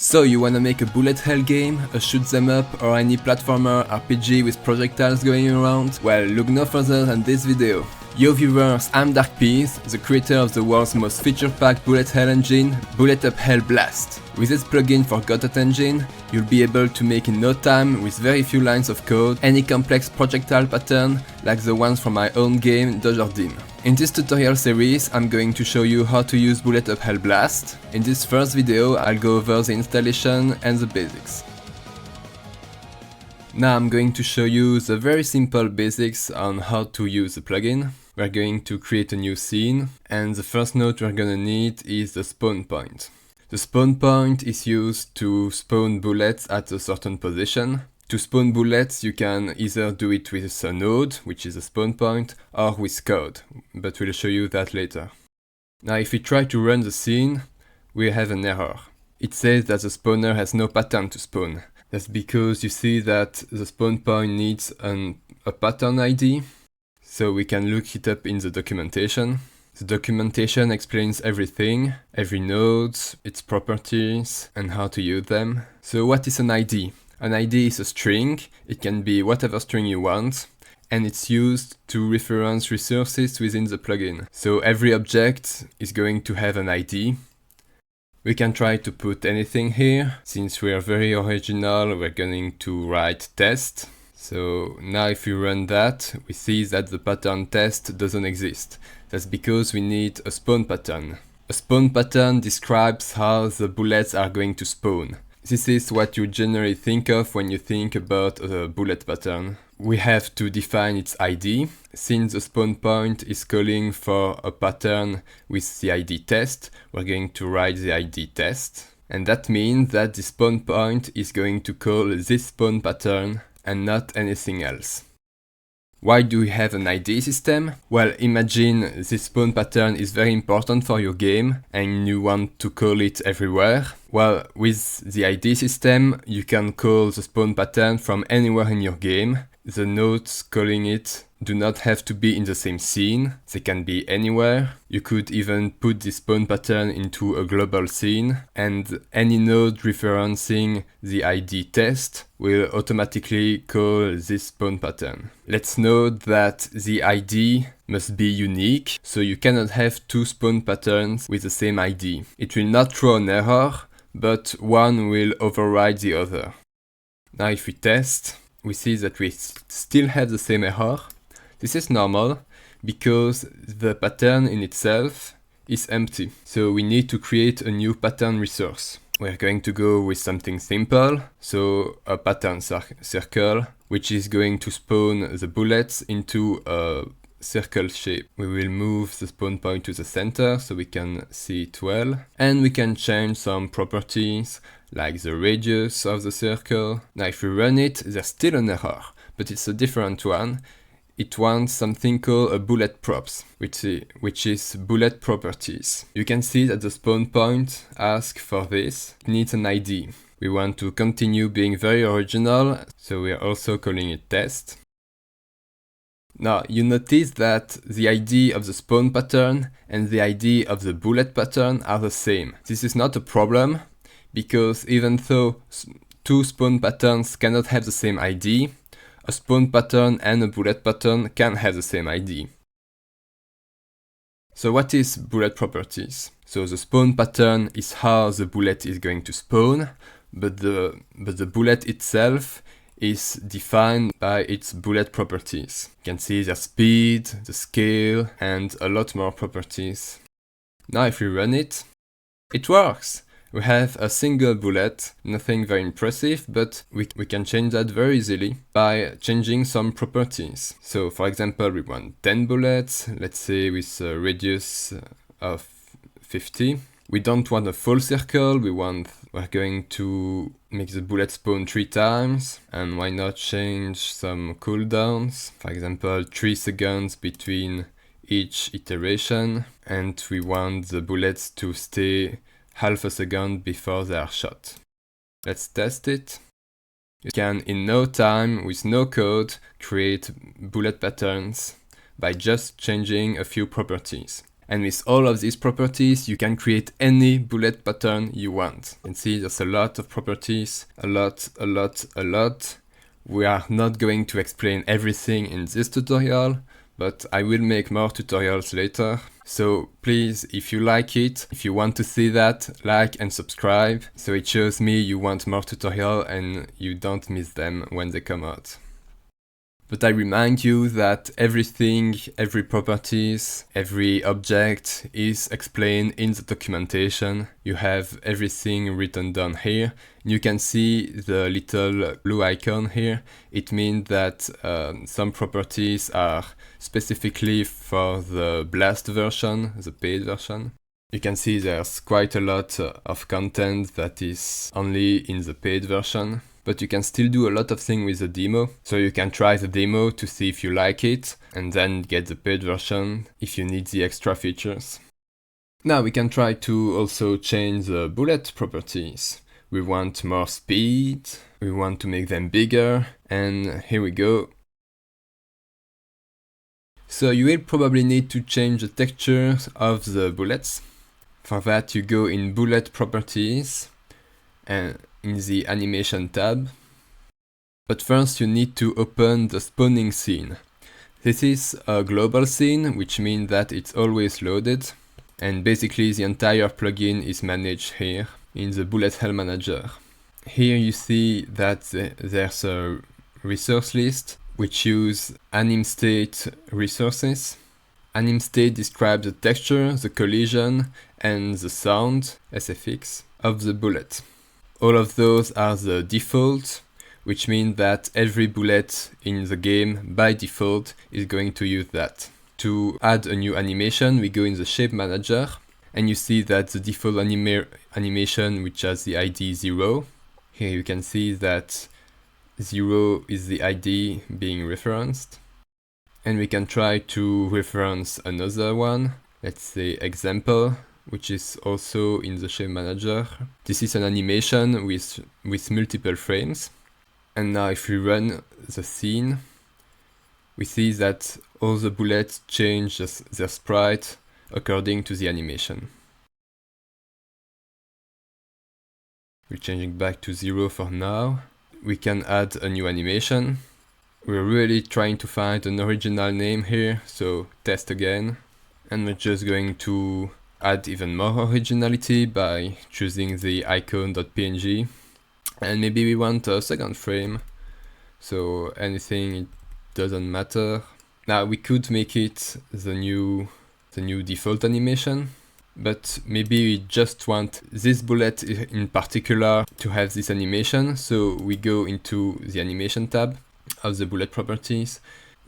So you wanna make a BulletHell game, a shoot them up, or any platformer RPG with projectiles going around? Well, look no further than this video. Yo viewers, I'm DarkPeas, the creator of the world's most feature-packed BulletHell engine, BulletUpHell BLAST. With this plugin for Godot engine, you'll be able to make in no time, with very few lines of code, any complex projectile pattern like the ones from my own game, Laserbeams. In this tutorial series, I'm going to show you how to use BulletUpHell BLAST. In this first video, I'll go over the installation and the basics. Now I'm going to show you the very simple basics on how to use the plugin. We're going to create a new scene, and the first node we're gonna need is the spawn point. The spawn point is used to spawn bullets at a certain position. To spawn bullets, you can either do it with a node, which is a spawn point, or with code, but we'll show you that later. Now if we try to run the scene, we have an error. It says that the spawner has no pattern to spawn. That's because you see that the spawn point needs a pattern ID, so we can look it up in the documentation. The documentation explains everything, every node, its properties, and how to use them. So what is an ID? An ID is a string, it can be whatever string you want, and it's used to reference resources within the plugin. So every object is going to have an ID. We can try to put anything here. Since we are very original, we're going to write test. So now if we run that, we see that the pattern test doesn't exist. That's because we need a spawn pattern. A spawn pattern describes how the bullets are going to spawn. This is what you generally think of when you think about a bullet pattern. We have to define its ID. Since the spawn point is calling for a pattern with the ID test, we're going to write the ID test. And that means that the spawn point is going to call this spawn pattern and not anything else. Why do we have an ID system? Well, imagine this spawn pattern is very important for your game and you want to call it everywhere. Well, with the ID system, you can call the spawn pattern from anywhere in your game. The nodes calling it do not have to be in the same scene, they can be anywhere. You could even put this spawn pattern into a global scene, and any node referencing the ID test will automatically call this spawn pattern. Let's note that the ID must be unique, so you cannot have two spawn patterns with the same ID. It will not throw an error, but one will override the other. Now if we test, we see that we still have the same error. This is normal because the pattern in itself is empty. So we need to create a new pattern resource. We're going to go with something simple, so a pattern circle, which is going to spawn the bullets into a circle shape. We will move the spawn point to the center so we can see it well, and we can change some properties like the radius of the circle. Now if we run it, there's still an error, but it's a different one. It wants something called a bullet props, which is bullet properties. You can see that the spawn point asks for this. It needs an ID. We want to continue being very original, so we are also calling it test. Now you notice that the ID of the spawn pattern and the ID of the bullet pattern are the same. This is not a problem, because even though two spawn patterns cannot have the same ID, a spawn pattern and a bullet pattern can have the same ID. So what is bullet properties? So the spawn pattern is how the bullet is going to spawn, but the bullet itself is defined by its bullet properties. You can see the speed, the scale, and a lot more properties. Now if we run it, it works! We have a single bullet, nothing very impressive, but we can change that very easily by changing some properties. So for example, we want 10 bullets, let's say with a radius of 50. We don't want a full circle, we're going to make the bullet spawn 3 times, and why not change some cooldowns? For example, 3 seconds between each iteration, and we want the bullets to stay half a second before they are shot. Let's test it. You can in no time, with no code, create bullet patterns by just changing a few properties. And with all of these properties, you can create any bullet pattern you want. You can see there's a lot of properties, a lot. We are not going to explain everything in this tutorial, but I will make more tutorials later. So please, if you like it, if you want to see that, like and subscribe, so it shows me you want more tutorial and you don't miss them when they come out. But I remind you that everything, every properties, every object is explained in the documentation. You have everything written down here. You can see the little blue icon here. It means that some properties are specifically for the BLAST version, the paid version. You can see there's quite a lot of content that is only in the paid version. But you can still do a lot of things with the demo. So you can try the demo to see if you like it, and then get the paid version if you need the extra features. Now we can try to also change the bullet properties. We want more speed, we want to make them bigger, and here we go. So you will probably need to change the texture of the bullets. For that you go in bullet properties, and in the animation tab. But first you need to open the spawning scene. This is a global scene, which means that it's always loaded, and basically the entire plugin is managed here in the BulletHell manager. Here you see that there's a resource list which use AnimState resources. AnimState describes the texture, the collision, and the sound, SFX, of the bullet. All of those are the default, which means that every bullet in the game by default is going to use that. To add a new animation, we go in the shape manager, and you see that the default animation, which has the ID 0. Here you can see that 0 is the ID being referenced. And we can try to reference another one, let's say example, which is also in the shape manager. This is an animation with multiple frames. And now if we run the scene, we see that all the bullets change their sprite according to the animation. We're changing back to 0 for now. We can add a new animation. We're really trying to find an original name here, so test again. And we're just going to add even more originality by choosing the icon.png. And maybe we want a second frame, so anything, it doesn't matter. Now we could make it the new default animation, but maybe we just want this bullet in particular to have this animation, so we go into the animation tab of the bullet properties.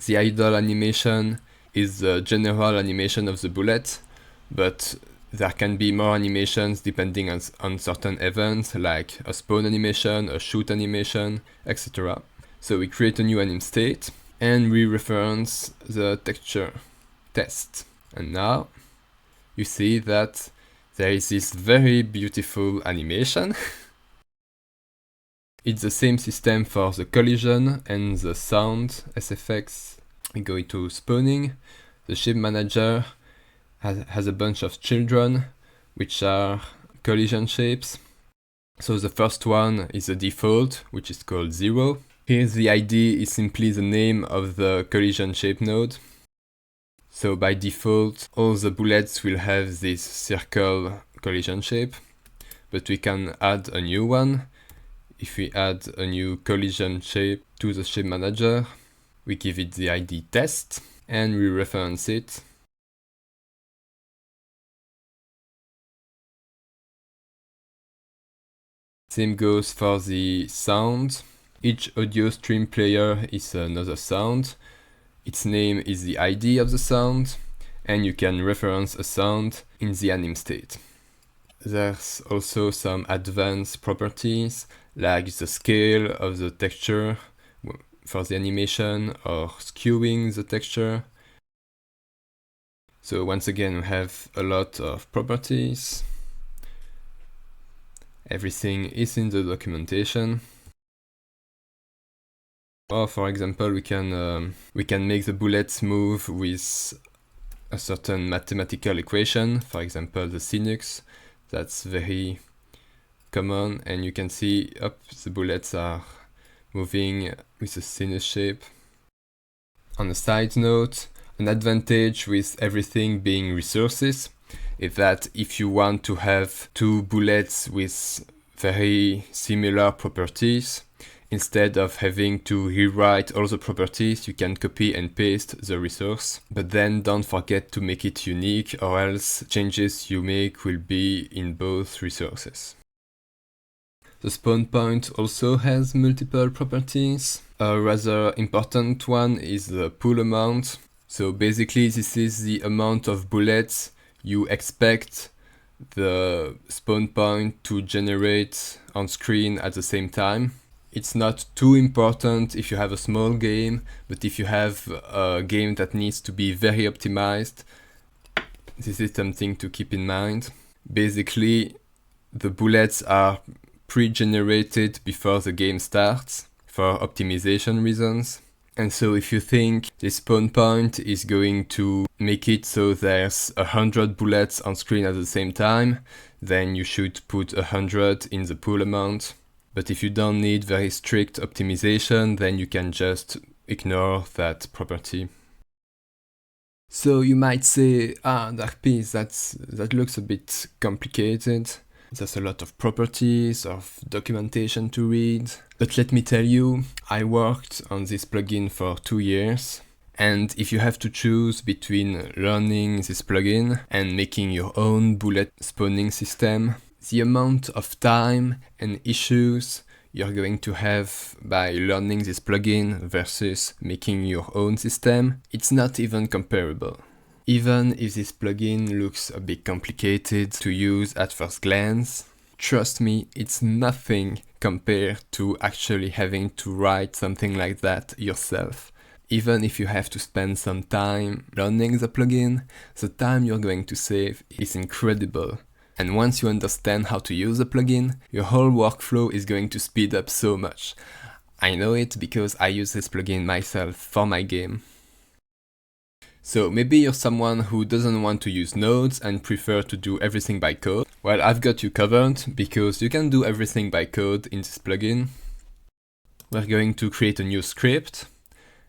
The idle animation is the general animation of the bullet, but there can be more animations depending on certain events, like a spawn animation, a shoot animation, etc. So we create a new anim state, and we reference the texture test. And now you see that there is this very beautiful animation. It's the same system for the collision and the sound SFX. We go into spawning. The shape manager has a bunch of children, which are collision shapes. So the first one is the default, which is called 0. Here the ID is simply the name of the collision shape node. So by default, all the bullets will have this circle collision shape, but we can add a new one. If we add a new collision shape to the shape manager, we give it the ID test, and we reference it. Same goes for the sound. Each audio stream player is another sound. Its name is the ID of the sound, and you can reference a sound in the anim state. There's also some advanced properties, like the scale of the texture for the animation, or skewing the texture. So once again, we have a lot of properties. Everything is in the documentation. Or for example, we can make the bullets move with a certain mathematical equation, for example the sinus. That's very common, and you can see the bullets are moving with a sinus shape. On a side note, an advantage with everything being resources is that if you want to have two bullets with very similar properties, instead of having to rewrite all the properties, you can copy and paste the resource. But then don't forget to make it unique, or else changes you make will be in both resources. The spawn point also has multiple properties. A rather important one is the pool amount. So basically this is the amount of bullets you expect the spawn point to generate on screen at the same time. It's not too important if you have a small game, but if you have a game that needs to be very optimized, this is something to keep in mind. Basically, the bullets are pre-generated before the game starts for optimization reasons. And so if you think this spawn point is going to make it so there's 100 bullets on screen at the same time, then you should put 100 in the pool amount. But if you don't need very strict optimization, then you can just ignore that property. So you might say, DarkPeace, that looks a bit complicated. There's a lot of properties, of documentation to read. But let me tell you, I worked on this plugin for 2 years. And if you have to choose between learning this plugin and making your own bullet spawning system, the amount of time and issues you're going to have by learning this plugin versus making your own system, it's not even comparable. Even if this plugin looks a bit complicated to use at first glance, trust me, it's nothing compared to actually having to write something like that yourself. Even if you have to spend some time learning the plugin, the time you're going to save is incredible. And once you understand how to use the plugin, your whole workflow is going to speed up so much. I know it because I use this plugin myself for my game. So maybe you're someone who doesn't want to use nodes and prefer to do everything by code. Well, I've got you covered because you can do everything by code in this plugin. We're going to create a new script.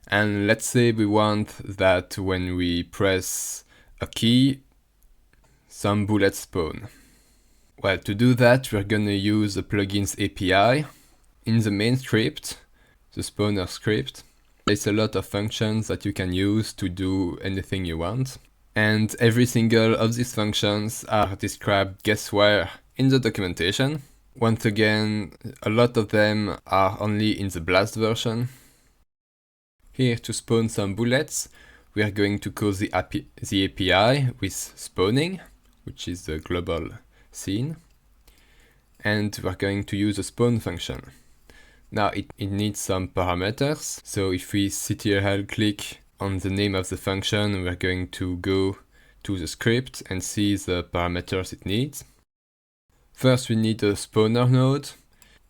And let's say we want that when we press a key, some bullets spawn. Well, to do that, we're gonna use the plugin's API. In the main script, the spawner script, there's a lot of functions that you can use to do anything you want. And every single of these functions are described guess where in the documentation. Once again, a lot of them are only in the BLAST version. Here, to spawn some bullets, we are going to call the API with spawning, which is the global scene. And we're going to use a spawn function. Now it needs some parameters. So if we ctrl click on the name of the function, we're going to go to the script and see the parameters it needs. First, we need a spawner node.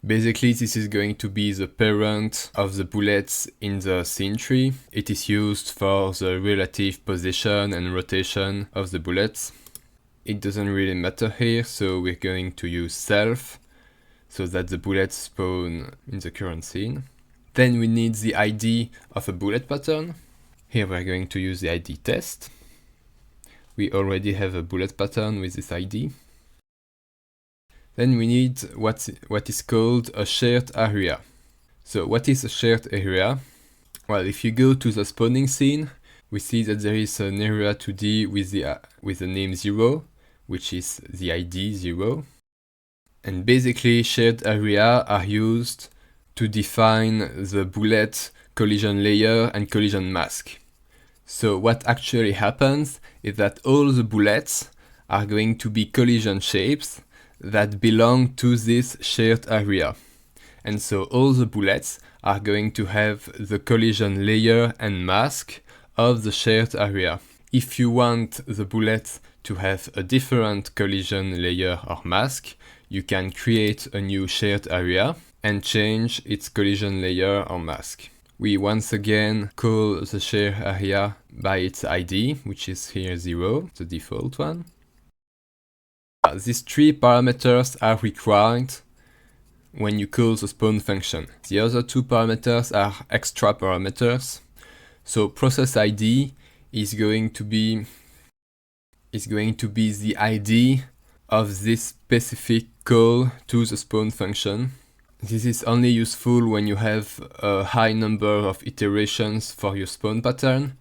Basically, this is going to be the parent of the bullets in the scene tree. It is used for the relative position and rotation of the bullets. It doesn't really matter here, so we're going to use self so that the bullets spawn in the current scene. Then we need the ID of a bullet pattern. Here we're going to use the ID test. We already have a bullet pattern with this ID. Then we need what is called a shared area. So what is a shared area? Well, if you go to the spawning scene, we see that there is an area 2D with the name 0, which is the ID 0. And basically shared area are used to define the bullet collision layer and collision mask. So what actually happens is that all the bullets are going to be collision shapes that belong to this shared area. And so all the bullets are going to have the collision layer and mask of the shared area. If you want the bullet to have a different collision layer or mask, you can create a new shared area and change its collision layer or mask. we once again call the share area by its ID, which is here 0, the default one. These 3 parameters are required when you call the spawn function. The other 2 parameters are extra parameters. So process ID is going to be the ID of this specific call to the spawn function. This is only useful when you have a high number of iterations for your spawn pattern.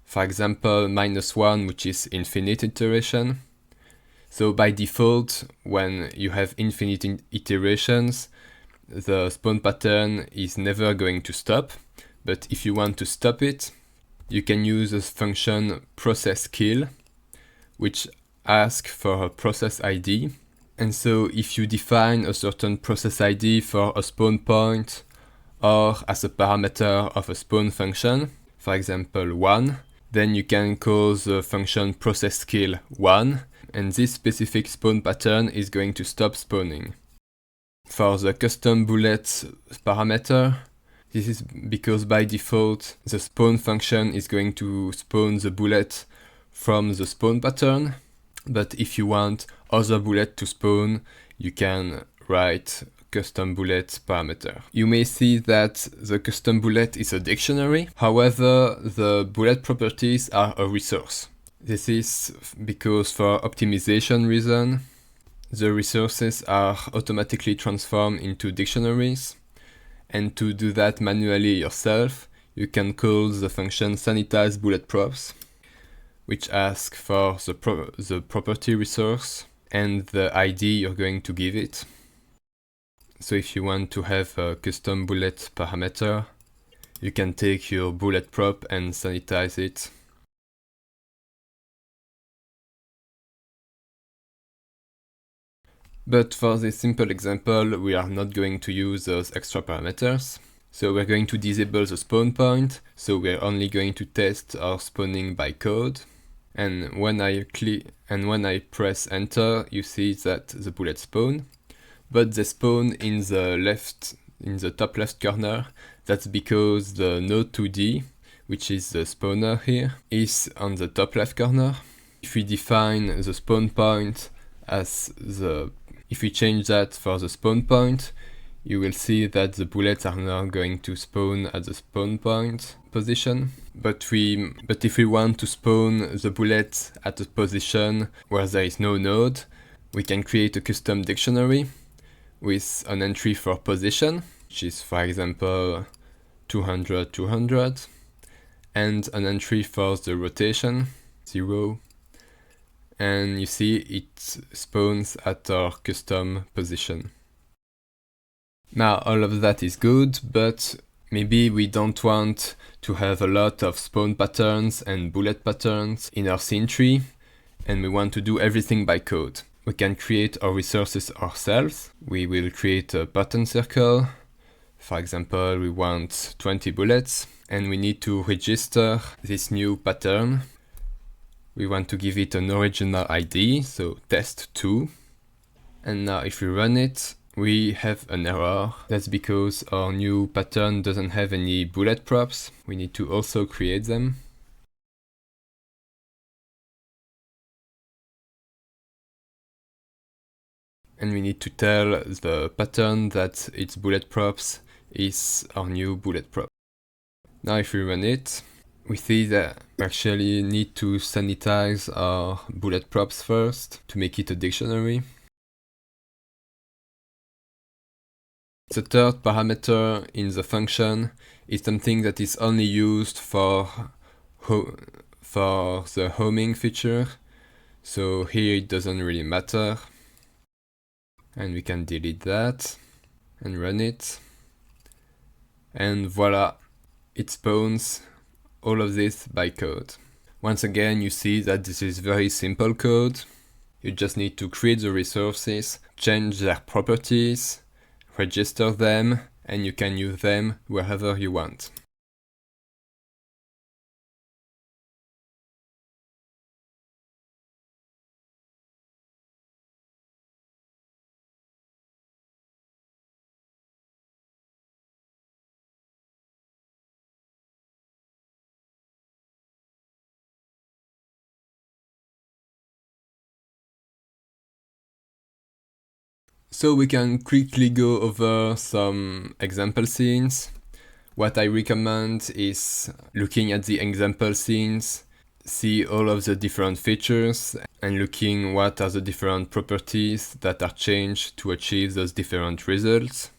For example, -1, which is infinite iteration. So by default, when you have infinite iterations, the spawn pattern is never going to stop. But if you want to stop it, you can use the function processKill, which asks for a process ID. And so if you define a certain process ID for a spawn point or as a parameter of a spawn function, for example 1, then you can call the function processKill1, and this specific spawn pattern is going to stop spawning. For the custom bullet parameter, this is because by default the spawn function is going to spawn the bullet from the spawn pattern, but if you want other bullet to spawn, you can write custom bullet parameter. You may see that the custom bullet is a dictionary, however the bullet properties are a resource. This is because for optimization reason, the resources are automatically transformed into dictionaries, and to do that manually yourself, you can call the function sanitize bullet props, which asks for the property resource and the ID you're going to give it. So if you want to have a custom bullet parameter, you can take your bullet prop and sanitize it. But for this simple example, we are not going to use those extra parameters. So we're going to disable the spawn point, so we're only going to test our spawning by code. And when I press enter, you see that the bullets spawn, but they spawn in the top left corner. That's because the node 2D, which is the spawner here, is on the top left corner. If we define the spawn point if we change that for the spawn point, you will see that the bullets are now going to spawn at the spawn point position. But if we want to spawn the bullet at a position where there is no node, we can create a custom dictionary with an entry for position, which is for example 200, 200, and an entry for the rotation, 0. And you see it spawns at our custom position. Now all of that is good, but maybe we don't want to have a lot of spawn patterns and bullet patterns in our scene tree, and we want to do everything by code. We can create our resources ourselves. We will create a pattern circle. For example, we want 20 bullets, and we need to register this new pattern. We want to give it an original ID, so test2. And now if we run it, we have an error. That's because our new pattern doesn't have any bullet props. We need to also create them. And we need to tell the pattern that its bullet props is our new bullet prop. Now if we run it, we see that we actually need to sanitize our bullet props first to make it a dictionary. The third parameter in the function is something that is only used for the homing feature. So here it doesn't really matter. And we can delete that and run it. And voila, it spawns all of this by code. Once again, you see that this is very simple code. You just need to create the resources, change their properties, register them, and you can use them wherever you want. So we can quickly go over some example scenes. What I recommend is looking at the example scenes, see all of the different features, and looking what are the different properties that are changed to achieve those different results.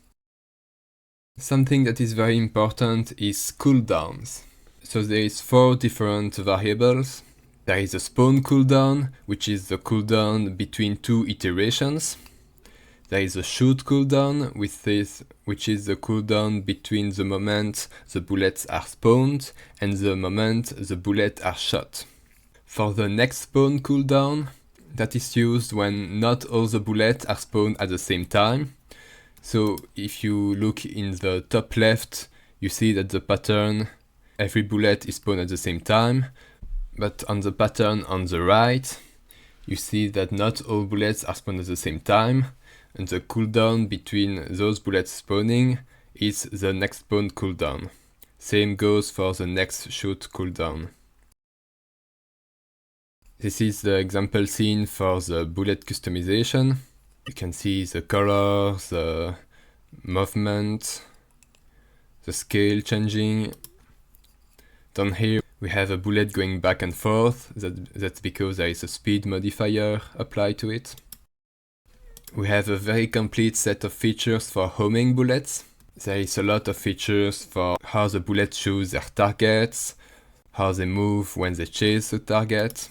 Something that is very important is cooldowns. So there is 4 different variables. There is a spawn cooldown, which is the cooldown between 2 iterations. There is a shoot cooldown, which is the cooldown between the moment the bullets are spawned and the moment the bullets are shot. For the next spawn cooldown, that is used when not all the bullets are spawned at the same time. So if you look in the top left, you see that the pattern, every bullet is spawned at the same time, but on the pattern on the right, you see that not all bullets are spawned at the same time, and the cooldown between those bullets spawning is the next spawn cooldown. Same goes for the next shoot cooldown. This is the example scene for the bullet customization. You can see the color, the movement, the scale changing. Down here we have a bullet going back and forth. That's because there is a speed modifier applied to it. We have a very complete set of features for homing bullets. There is a lot of features for how the bullets choose their targets, how they move when they chase the target.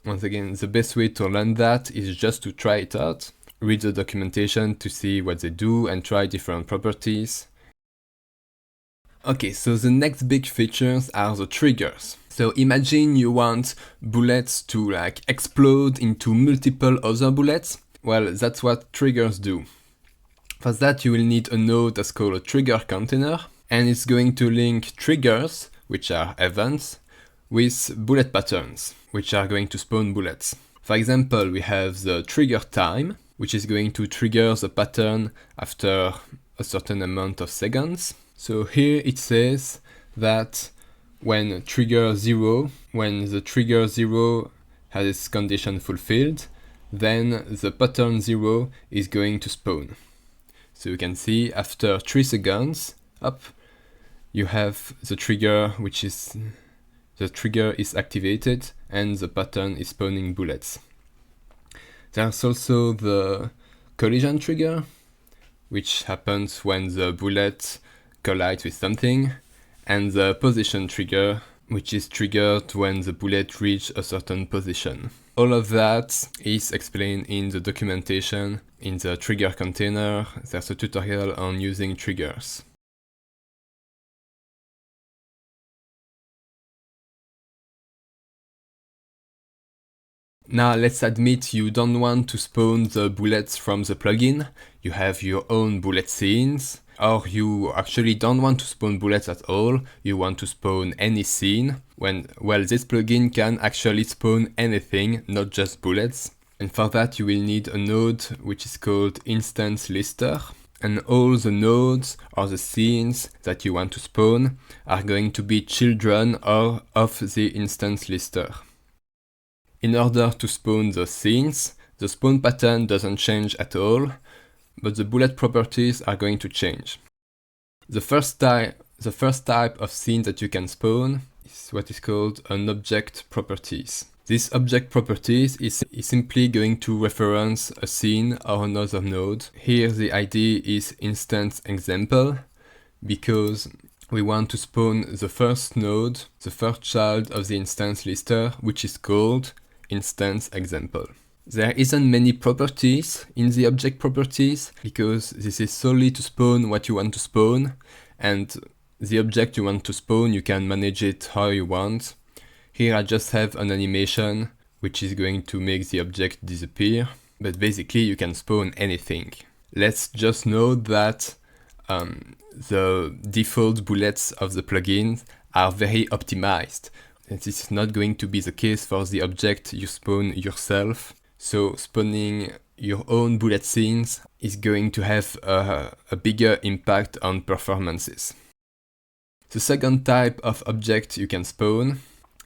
Once again, the best way to learn that is just to try it out. Read the documentation to see what they do and try different properties. Okay, so the next big features are the triggers. So imagine you want bullets to explode into multiple other bullets. Well, that's what triggers do. For that you will need a node that's called a trigger container, and it's going to link triggers, which are events, with bullet patterns, which are going to spawn bullets. For example, we have the trigger time, which is going to trigger the pattern after a certain amount of seconds. So here it says that when the trigger 0 has its condition fulfilled, then the pattern 0 is going to spawn. So you can see after 3 seconds, you have the trigger is activated and the pattern is spawning bullets. There's also the collision trigger, which happens when the bullet collides with something, and the position trigger, which is triggered when the bullet reaches a certain position. All of that is explained in the documentation. In the trigger container, there's a tutorial on using triggers. Now let's admit you don't want to spawn the bullets from the plugin. You have your own bullet scenes, or you actually don't want to spawn bullets at all. You want to spawn any scene. Well, this plugin can actually spawn anything, not just bullets. And for that you will need a node which is called instance lister. And all the nodes or the scenes that you want to spawn are going to be children of the instance lister. In order to spawn those scenes, the spawn pattern doesn't change at all, but the bullet properties are going to change. The first type of scene that you can spawn is what is called an object properties. This object properties is simply going to reference a scene or another node. Here the ID is instance example, because we want to spawn the first node, the first child of the instance lister, which is called instance example. There isn't many properties in the object properties, because this is solely to spawn what you want to spawn, and the object you want to spawn, you can manage it how you want. Here I just have an animation which is going to make the object disappear, but basically you can spawn anything. Let's just note that the default bullets of the plugin are very optimized. And this is not going to be the case for the object you spawn yourself. So spawning your own bullet scenes is going to have a bigger impact on performances. The second type of object you can spawn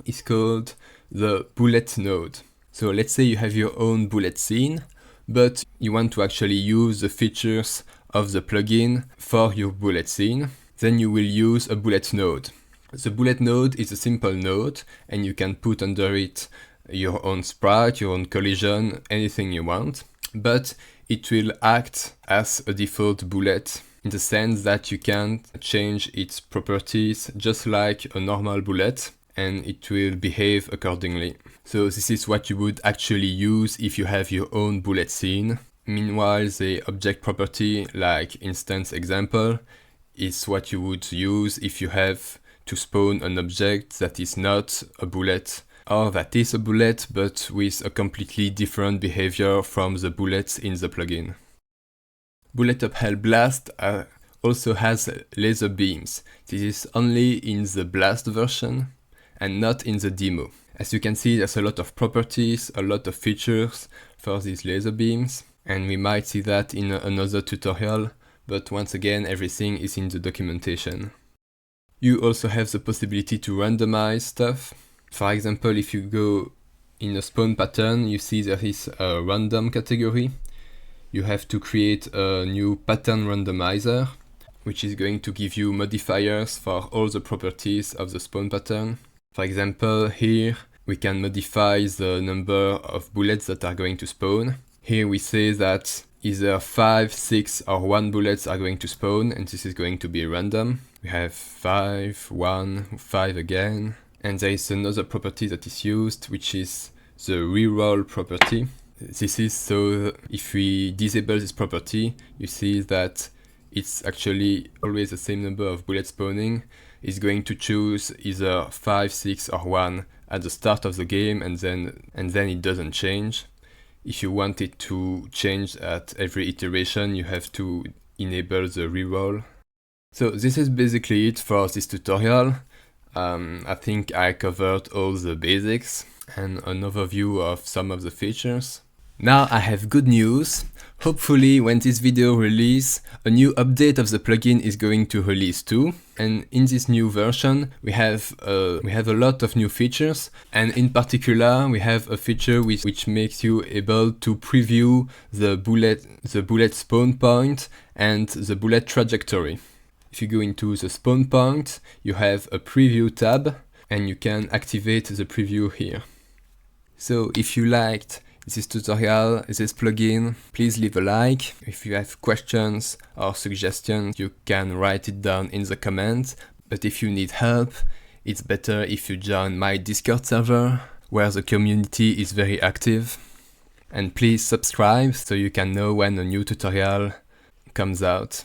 is called the bullet node. So let's say you have your own bullet scene, but you want to actually use the features of the plugin for your bullet scene, then you will use a bullet node. The bullet node is a simple node, and you can put under it your own sprite, your own collision, anything you want, but it will act as a default bullet in the sense that you can change its properties just like a normal bullet, and it will behave accordingly. So this is what you would actually use if you have your own bullet scene. Meanwhile, the object property, like instance example, is what you would use if you have to spawn an object that is not a bullet, or that is a bullet but with a completely different behavior from the bullets in the plugin. BulletUpHell BLAST also has laser beams. This is only in the BLAST version and not in the demo. As you can see, there's a lot of properties, a lot of features for these laser beams, and we might see that in another tutorial, but once again, everything is in the documentation. You also have the possibility to randomize stuff. For example, if you go in a spawn pattern, you see there is a random category. You have to create a new pattern randomizer, which is going to give you modifiers for all the properties of the spawn pattern. For example, here we can modify the number of bullets that are going to spawn. Here we say that either 5, 6 or 1 bullets are going to spawn, and this is going to be random. We have 5, 1, 5 again. And there is another property that is used, which is the reroll property. This is so if we disable this property, you see that it's actually always the same number of bullets spawning. It's going to choose either 5, 6 or 1 at the start of the game, and then it doesn't change. If you want it to change at every iteration, you have to enable the reroll. So this is basically it for this tutorial. I think I covered all the basics and an overview of some of the features. Now I have good news. Hopefully when this video releases, a new update of the plugin is going to release too. And in this new version, we have a lot of new features. And in particular, we have a feature which makes you able to preview the bullet spawn point and the bullet trajectory. If you go into the spawn point, you have a preview tab, and you can activate the preview here. So if you liked this tutorial, this plugin, please leave a like. If you have questions or suggestions, you can write it down in the comments. But if you need help, it's better if you join my Discord server, where the community is very active. And please subscribe so you can know when a new tutorial comes out.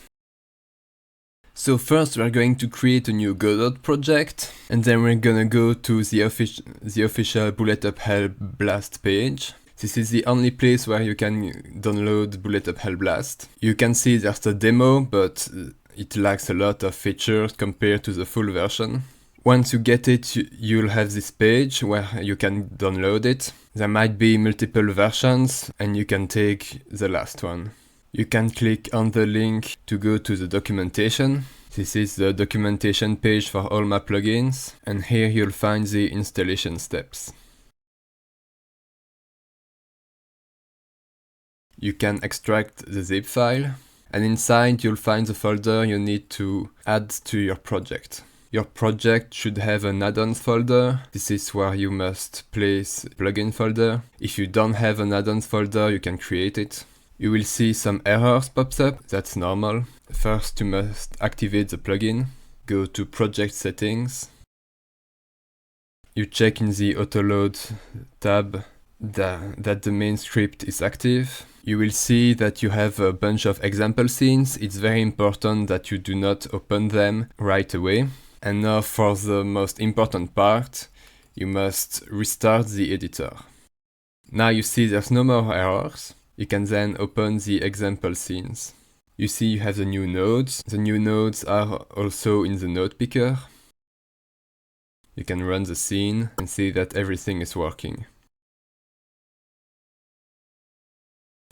So first we're going to create a new Godot project, and then we're gonna go to the official BulletUpHell BLAST page. This is the only place where you can download BulletUpHell BLAST. You can see there's a demo, but it lacks a lot of features compared to the full version. Once you get it, you'll have this page where you can download it. There might be multiple versions, and you can take the last one. You can click on the link to go to the documentation. This is the documentation page for all my plugins, and here you'll find the installation steps. You can extract the zip file, and inside you'll find the folder you need to add to your project. Your project should have an addons folder. This is where you must place a plugin folder. If you don't have an addons folder, you can create it. You will see some errors pops up, that's normal. First you must activate the plugin, go to project settings. You check in the autoload tab that the main script is active. You will see that you have a bunch of example scenes. It's very important that you do not open them right away. And now for the most important part, you must restart the editor. Now you see there's no more errors. You can then open the example scenes. You see you have the new nodes. The new nodes are also in the node picker. You can run the scene and see that everything is working.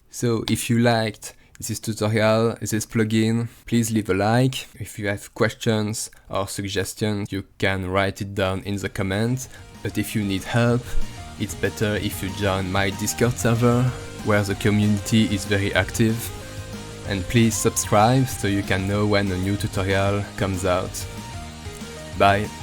So if you liked this tutorial, this plugin, please leave a like. If you have questions or suggestions, you can write it down in the comments. But if you need help, it's better if you join my Discord server, where the community is very active. And please subscribe so you can know when a new tutorial comes out. Bye!